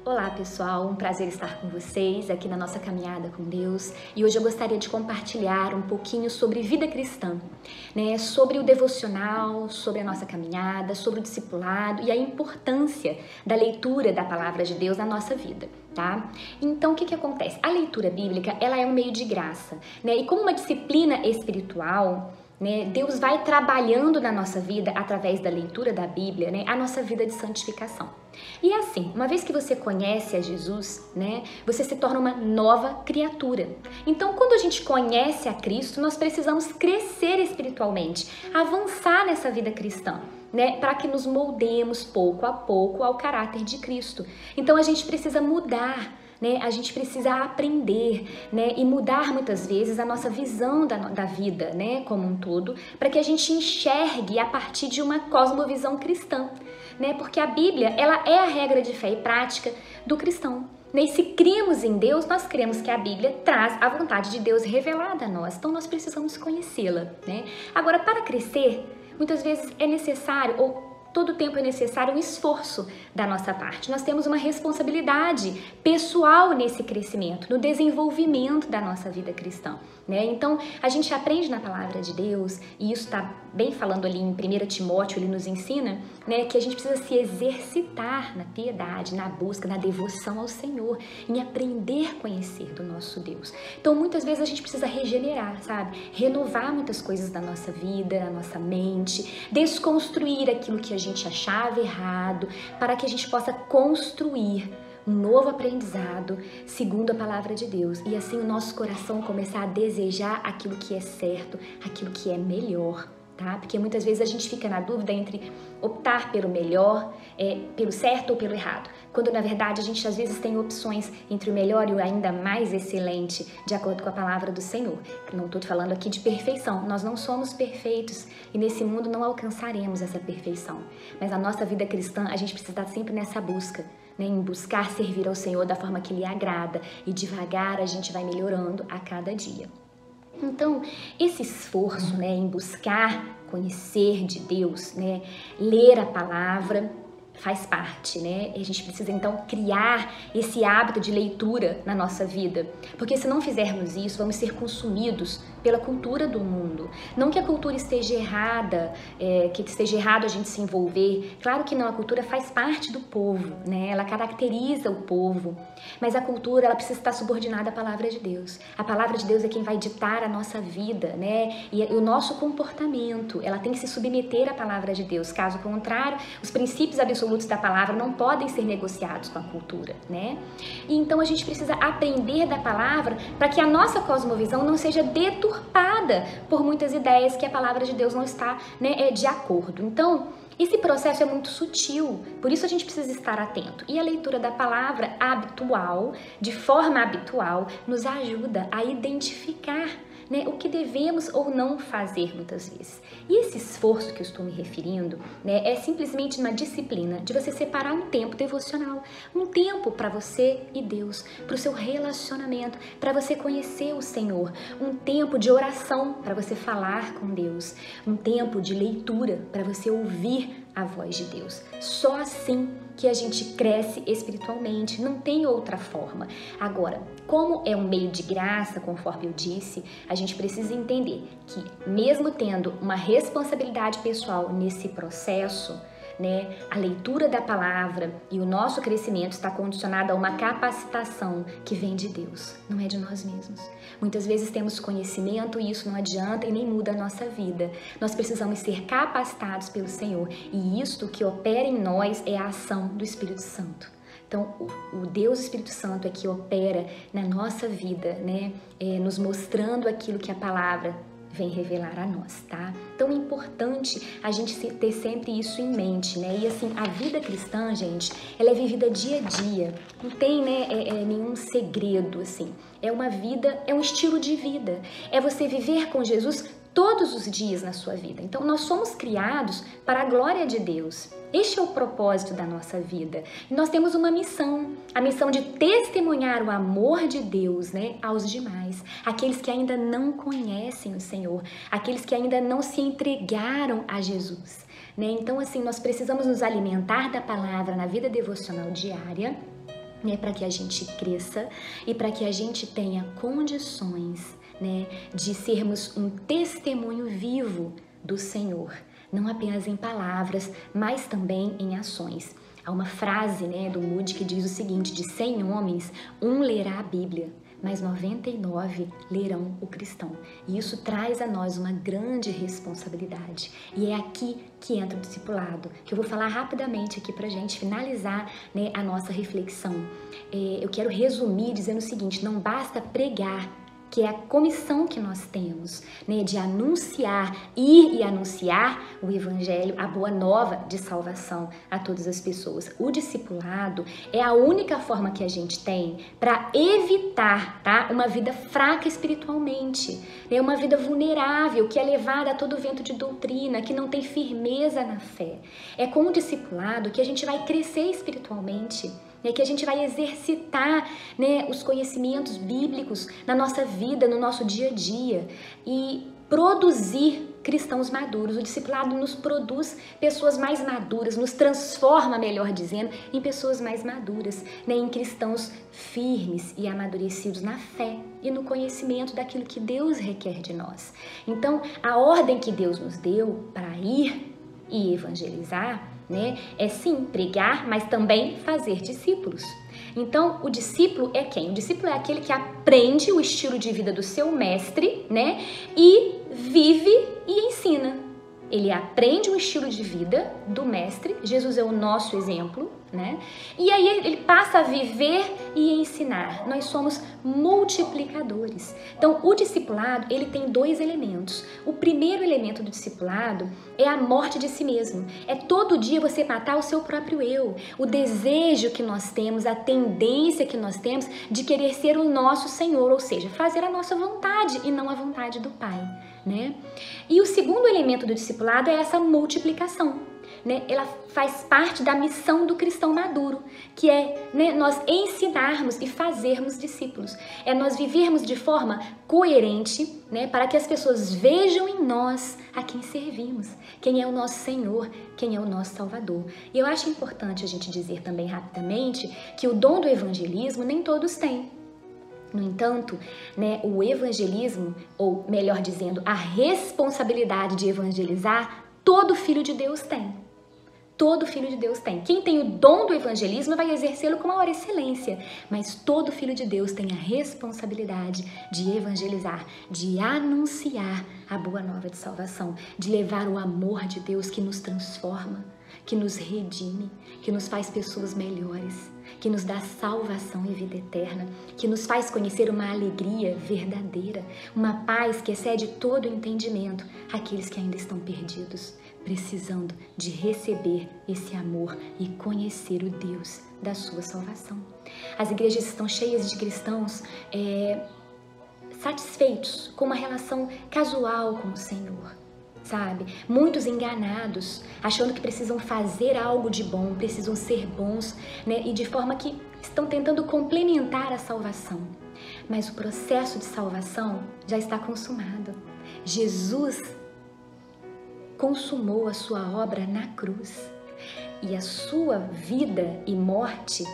Olá pessoal, um prazer estar com vocês aqui na nossa caminhada com Deus e hoje eu gostaria de compartilhar um pouquinho sobre vida cristã, sobre o devocional, sobre a nossa caminhada, sobre o discipulado e a importância da leitura da palavra de Deus na nossa vida, tá? Então o que acontece? A leitura bíblica ela é um meio de graça, e como uma disciplina espiritual, Deus vai trabalhando na nossa vida através da leitura da Bíblia, a nossa vida de santificação. E assim, uma vez que você conhece a Jesus, você se torna uma nova criatura. Então, quando a gente conhece a Cristo, nós precisamos crescer espiritualmente, avançar nessa vida cristã, para que nos moldemos pouco a pouco ao caráter de Cristo. Então, a gente precisa mudar. A gente precisa aprender, e mudar muitas vezes a nossa visão da vida, como um todo, para que a gente enxergue a partir de uma cosmovisão cristã, porque a Bíblia, ela é a regra de fé e prática do cristão. E se cremos em Deus, nós cremos que a Bíblia traz a vontade de Deus revelada a nós, então nós precisamos conhecê-la, Agora, para crescer, muitas vezes é necessário, ou todo tempo é necessário um esforço da nossa parte. Nós temos uma responsabilidade pessoal nesse crescimento, no desenvolvimento da nossa vida cristã, Então, a gente aprende na palavra de Deus, e isso está bem falando ali em 1 Timóteo, ele nos ensina, que a gente precisa se exercitar na piedade, na busca, na devoção ao Senhor, em aprender a conhecer do nosso Deus. Então, muitas vezes a gente precisa regenerar, sabe? Renovar muitas coisas da nossa vida, da nossa mente, desconstruir aquilo que a gente achava errado, para que a gente possa construir um novo aprendizado segundo a palavra de Deus. E assim o nosso coração começar a desejar aquilo que é certo, aquilo que é melhor, tá? Porque muitas vezes a gente fica na dúvida entre optar pelo melhor, pelo certo ou pelo errado. Quando na verdade a gente às vezes tem opções entre o melhor e o ainda mais excelente, de acordo com a palavra do Senhor. Não estou falando aqui de perfeição, nós não somos perfeitos e nesse mundo não alcançaremos essa perfeição. Mas a nossa vida cristã, a gente precisa estar sempre nessa busca, em buscar servir ao Senhor da forma que lhe agrada, e devagar a gente vai melhorando a cada dia. Então, esse esforço, em buscar conhecer de Deus, ler a palavra, faz parte, A gente precisa então criar esse hábito de leitura na nossa vida, porque se não fizermos isso, vamos ser consumidos pela cultura do mundo. Não que a cultura esteja errada, que esteja errado a gente se envolver. Claro que não, a cultura faz parte do povo, Ela caracteriza o povo, mas a cultura ela precisa estar subordinada à palavra de Deus. A palavra de Deus é quem vai ditar a nossa vida, E o nosso comportamento, ela tem que se submeter à palavra de Deus. Caso contrário, os princípios absolutos da palavra não podem ser negociados com a cultura, E então a gente precisa aprender da palavra para que a nossa cosmovisão não seja deturpada por muitas ideias que a palavra de Deus não está, de acordo. Então, esse processo é muito sutil, por isso a gente precisa estar atento. E a leitura da palavra habitual, de forma habitual, nos ajuda a identificar o que devemos ou não fazer muitas vezes. E esse esforço que eu estou me referindo, é simplesmente uma disciplina de você separar um tempo devocional, um tempo para você e Deus, para o seu relacionamento, para você conhecer o Senhor, um tempo de oração para você falar com Deus, um tempo de leitura para você ouvir a voz de Deus. Só assim que a gente cresce espiritualmente, não tem outra forma. Agora, como é um meio de graça, conforme eu disse, a gente precisa entender que mesmo tendo uma responsabilidade pessoal nesse processo, a leitura da palavra e o nosso crescimento está condicionado a uma capacitação que vem de Deus, não é de nós mesmos. Muitas vezes temos conhecimento e isso não adianta e nem muda a nossa vida. Nós precisamos ser capacitados pelo Senhor e isto que opera em nós é a ação do Espírito Santo. Então, o Deus Espírito Santo é que opera na nossa vida, nos mostrando aquilo que a palavra vem revelar a nós, tá? Então é importante a gente ter sempre isso em mente, E assim, a vida cristã, gente, ela é vivida dia a dia. Não tem, nenhum segredo, assim. É uma vida, é um estilo de vida. É você viver com Jesus todos os dias na sua vida. Então, nós somos criados para a glória de Deus. Este é o propósito da nossa vida. E nós temos uma missão, a missão de testemunhar o amor de Deus, aos demais, aqueles que ainda não conhecem o Senhor, aqueles que ainda não se entregaram a Jesus, Então, assim, nós precisamos nos alimentar da palavra na vida devocional diária, né, para que a gente cresça e para que a gente tenha condições, né, de sermos um testemunho vivo do Senhor, não apenas em palavras, mas também em ações. Há uma frase, né, do Moody que diz o seguinte: de 100 homens, um lerá a Bíblia, mas 99 lerão o cristão. E isso traz a nós uma grande responsabilidade. E é aqui que entra o discipulado, que eu vou falar rapidamente aqui pra gente finalizar, né, a nossa reflexão. Eu quero resumir dizendo o seguinte: não basta pregar, que é a comissão que nós temos, né, de anunciar, ir e anunciar o Evangelho, a boa nova de salvação a todas as pessoas. O discipulado é a única forma que a gente tem para evitar, tá, uma vida fraca espiritualmente, né, uma vida vulnerável, que é levada a todo vento de doutrina, que não tem firmeza na fé. É com o discipulado que a gente vai crescer espiritualmente, que a gente vai exercitar, né, os conhecimentos bíblicos na nossa vida, no nosso dia a dia e produzir cristãos maduros. O discipulado nos produz pessoas mais maduras, nos transforma, melhor dizendo, em pessoas mais maduras, né, em cristãos firmes e amadurecidos na fé e no conhecimento daquilo que Deus requer de nós. Então, a ordem que Deus nos deu para ir e evangelizar, né, é sim pregar, mas também fazer discípulos. Então, o discípulo é quem? O discípulo é aquele que aprende o estilo de vida do seu mestre, né, e vive e ensina. Ele aprende o estilo de vida do mestre, Jesus é o nosso exemplo, né? E aí ele passa a viver e ensinar. Nós somos multiplicadores. Então, o discipulado, ele tem 2 elementos. O primeiro elemento do discipulado é a morte de si mesmo. É todo dia você matar o seu próprio eu. O desejo que nós temos, a tendência que nós temos de querer ser o nosso Senhor, ou seja, fazer a nossa vontade e não a vontade do Pai, né? E o segundo elemento do discipulado é essa multiplicação, né? Ela faz parte da missão do cristão maduro, que é, né, nós ensinarmos e fazermos discípulos. É nós vivermos de forma coerente, né, para que as pessoas vejam em nós a quem servimos, quem é o nosso Senhor, quem é o nosso Salvador. E eu acho importante a gente dizer também rapidamente que o dom do evangelismo nem todos têm. No entanto, né, o evangelismo, ou melhor dizendo, a responsabilidade de evangelizar, todo filho de Deus tem. Todo filho de Deus tem. Quem tem o dom do evangelismo vai exercê-lo com maior excelência, mas todo filho de Deus tem a responsabilidade de evangelizar, de anunciar a boa nova de salvação, de levar o amor de Deus que nos transforma, que nos redime, que nos faz pessoas melhores, que nos dá salvação e vida eterna, que nos faz conhecer uma alegria verdadeira, uma paz que excede todo o entendimento, aqueles que ainda estão perdidos, precisando de receber esse amor e conhecer o Deus da sua salvação. As igrejas estão cheias de cristãos satisfeitos com uma relação casual com o Senhor, sabe? Muitos enganados, achando que precisam fazer algo de bom, precisam ser bons, né? E de forma que estão tentando complementar a salvação. Mas o processo de salvação já está consumado. Jesus consumou a sua obra na cruz. E a sua vida e morte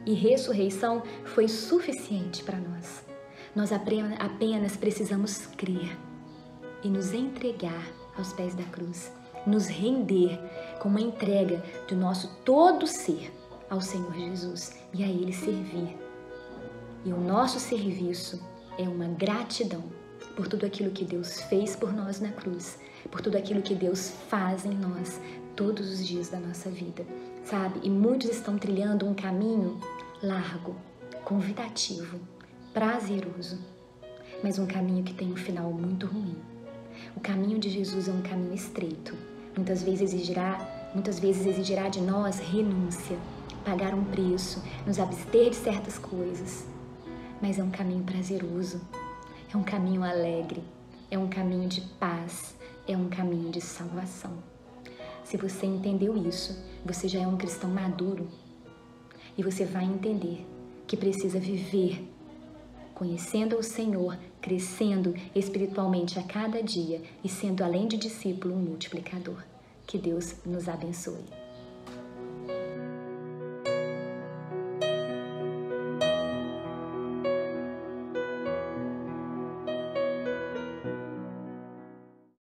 e ressurreição foi suficiente para nós. Nós apenas precisamos crer e nos entregar aos pés da cruz, nos render com uma entrega do nosso todo ser ao Senhor Jesus e a Ele servir. E o nosso serviço é uma gratidão por tudo aquilo que Deus fez por nós na cruz, por tudo aquilo que Deus faz em nós todos os dias da nossa vida, sabe? E muitos estão trilhando um caminho largo, convidativo, prazeroso, mas um caminho que tem um final muito ruim. O caminho de Jesus é um caminho estreito. Muitas vezes exigirá de nós renúncia, pagar um preço, nos abster de certas coisas. Mas é um caminho prazeroso, é um caminho alegre, é um caminho de paz, é um caminho de salvação. Se você entendeu isso, você já é um cristão maduro e você vai entender que precisa viver conhecendo o Senhor, crescendo espiritualmente a cada dia e sendo, além de discípulo, um multiplicador. Que Deus nos abençoe.